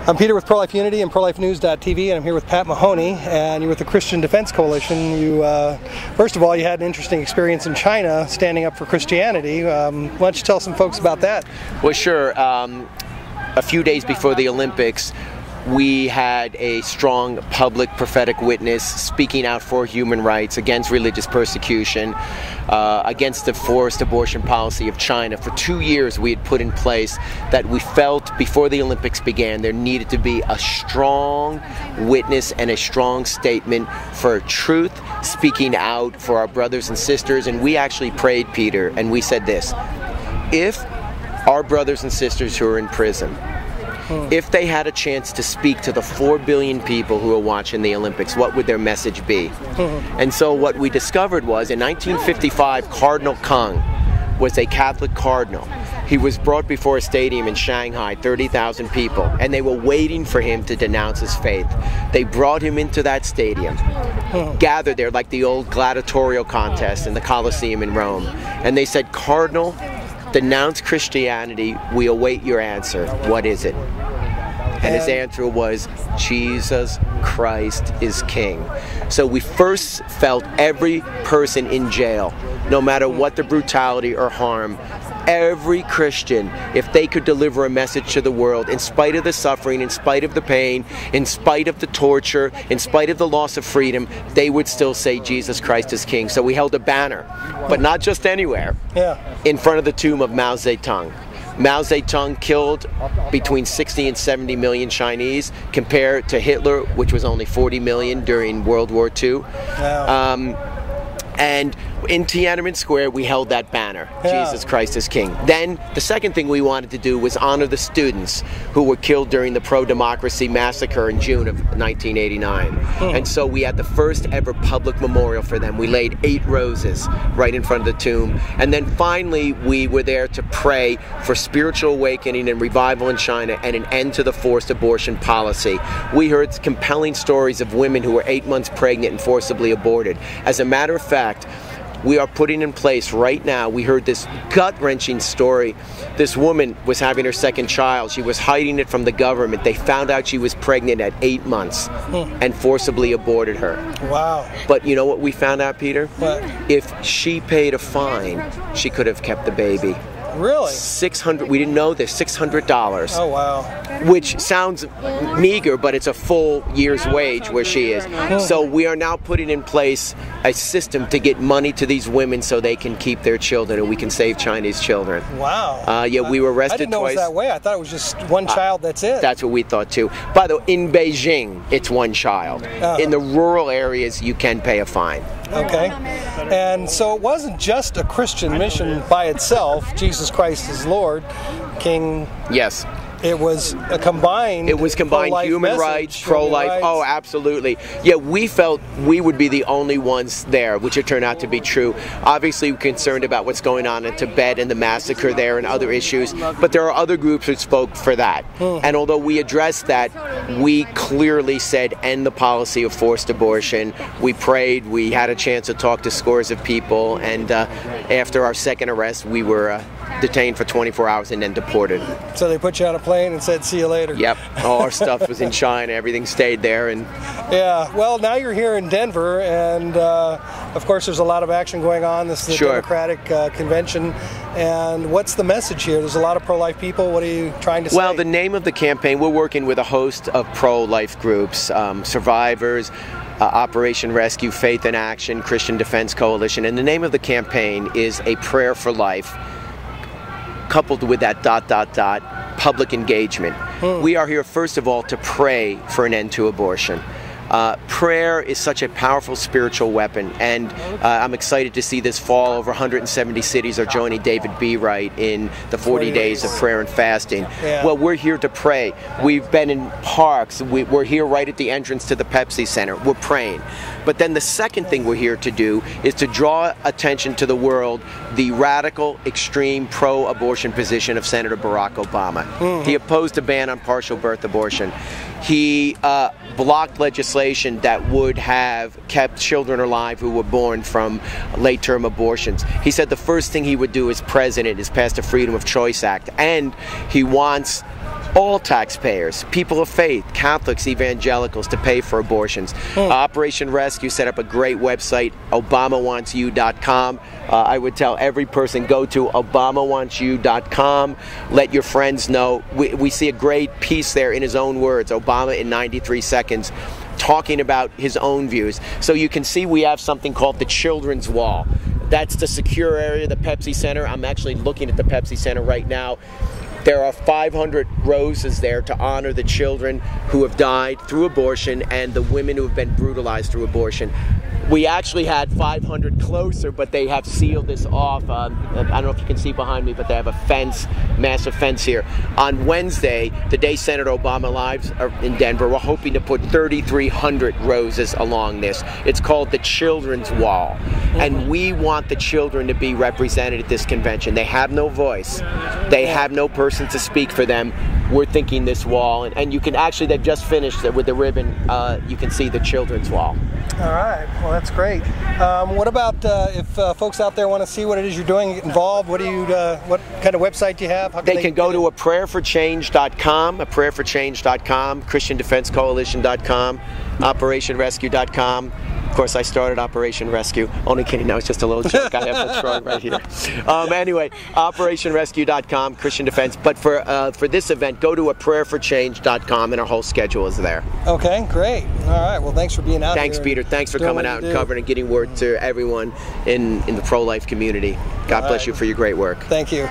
I'm Peter with Pro-Life Unity and ProLifeNews.tv, and I'm here with Pat Mahoney, and you're with the Christian Defense Coalition. You, first of all, you had an interesting experience in China standing up for Christianity. Why don't you tell some folks about that? Well, sure. A few days before the Olympics, we had a strong public prophetic witness speaking out for human rights, against religious persecution, against the forced abortion policy of China. For 2 years we had put in place that we felt before the Olympics began there needed to be a strong witness and a strong statement for truth, speaking out for our brothers and sisters. And we actually prayed, Peter, and we said this: if our brothers and sisters who are in prison, if they had a chance to speak to the 4 billion people who are watching the Olympics, what would their message be? And so what we discovered was, in 1955, Cardinal Kung was a Catholic cardinal. He was brought before a stadium in Shanghai, 30,000 people, and they were waiting for him to denounce his faith. They brought him into that stadium, gathered there like the old gladiatorial contest in the Colosseum in Rome, and they said, "Cardinal, denounce Christianity, we await your answer. What is it?" And his answer was, Jesus Christ is King. So we first felt every person in jail, no matter what the brutality or harm, every Christian, if they could deliver a message to the world, in spite of the suffering, in spite of the pain, in spite of the torture, in spite of the loss of freedom, they would still say Jesus Christ is King. So we held a banner, but not just anywhere, in front of the tomb of Mao Zedong. Mao Zedong killed between 60 and 70 million Chinese, compared to Hitler, which was only 40 million during World War II. And in Tiananmen Square, we held that banner, Jesus Christ is King. Then, the second thing we wanted to do was honor the students who were killed during the pro-democracy massacre in June of 1989. And so we had the first ever public memorial for them. We laid 8 roses right in front of the tomb. And then finally, we were there to pray for spiritual awakening and revival in China and an end to the forced abortion policy. We heard compelling stories of women who were 8 months pregnant and forcibly aborted. As a matter of fact, we are putting in place right now, we heard this gut-wrenching story. This woman was having her second child. She was hiding it from the government. They found out she was pregnant at 8 months and forcibly aborted her. Wow. But you know what we found out, Peter? What? If she paid a fine, she could have kept the baby. Really? $600. We didn't know this. $600. Oh wow! Which sounds meager, but it's a full year's wage where she is. So we are now putting in place a system to get money to these women so they can keep their children, and we can save Chinese children. Wow! Yeah, we were arrested twice. I didn't know it was that way. I thought it was just one child. That's it. That's what we thought too. By the way, in Beijing, it's one child. In the rural areas, you can pay a fine. Okay. And so it wasn't just a Christian mission by itself, Jesus Christ is Lord, King. Yes. It was a combined. It was combined human rights, pro-life. Oh, absolutely. Yeah, we felt we would be the only ones there, which it turned out to be true. Obviously, we're concerned about what's going on in Tibet and the massacre there and other issues, but there are other groups who spoke for that. And although we addressed that, we clearly said end the policy of forced abortion. We prayed. We had a chance to talk to scores of people, and after our second arrest, we were detained for 24 hours and then deported. So they put you on a plane and said, "See you later." Yep. All our stuff was in China. Everything stayed there. And yeah. Well, now you're here in Denver, and of course, there's a lot of action going on. This is the Democratic convention. And what's the message here? There's a lot of pro-life people. What are you trying to say? Well, the name of the campaign, we're working with a host of pro-life groups, Survivors, Operation Rescue, Faith in Action, Christian Defense Coalition, and the name of the campaign is A Prayer for Life, coupled with that ... public engagement. We are here, first of all, to pray for an end to abortion. Prayer is such a powerful spiritual weapon, and I'm excited to see this fall over 170 cities are joining David B. Wright in the 40 days of prayer and fasting. Well, we're here to pray. We've been in parks. We're here right at the entrance to the Pepsi Center. We're praying. But then the second thing we're here to do is to draw attention to the world, the radical, extreme, pro-abortion position of Senator Barack Obama. He opposed a ban on partial birth abortion. He blocked legislation that would have kept children alive who were born from late-term abortions. He said the first thing he would do as president is pass the Freedom of Choice Act, and he wants all taxpayers, people of faith, Catholics, evangelicals, to pay for abortions. Operation Rescue set up a great website, ObamaWantsYou.com. I would tell every person, go to ObamaWantsYou.com. Let your friends know. We see a great piece there in his own words, Obama in 93 seconds, talking about his own views. So you can see we have something called the Children's Wall. That's the secure area, the Pepsi Center. I'm actually looking at the Pepsi Center right now. There are 500 roses there to honor the children who have died through abortion and the women who have been brutalized through abortion. We actually had 500 closer, but they have sealed this off. I don't know if you can see behind me, but they have a fence, massive fence here. On Wednesday, the day Senator Obama lives in Denver, we're hoping to put 3,300 roses along this. It's called the Children's Wall. And we want the children to be represented at this convention. They have no voice. They have no person to speak for them. We're thinking this wall, and you can actually, they've just finished with the ribbon, you can see the Children's Wall. All right, well that's great. What about if folks out there want to see what it is you're doing, get involved, what kind of website do you have? How They can go to aprayerforchange.com, aprayerforchange.com, ChristianDefenseCoalition.com, OperationRescue.com. Of course, I started Operation Rescue. Only kidding, that was just a little joke. I have the throwing right here. Anyway, OperationRescue.com, Christian Defense. But for this event, go to aprayerforchange.com, and our whole schedule is there. Okay, great. All right, well, thanks for being out here. Thanks, Peter. Thanks for coming out and covering and getting word to everyone in the pro-life community. God bless you for your great work. Thank you.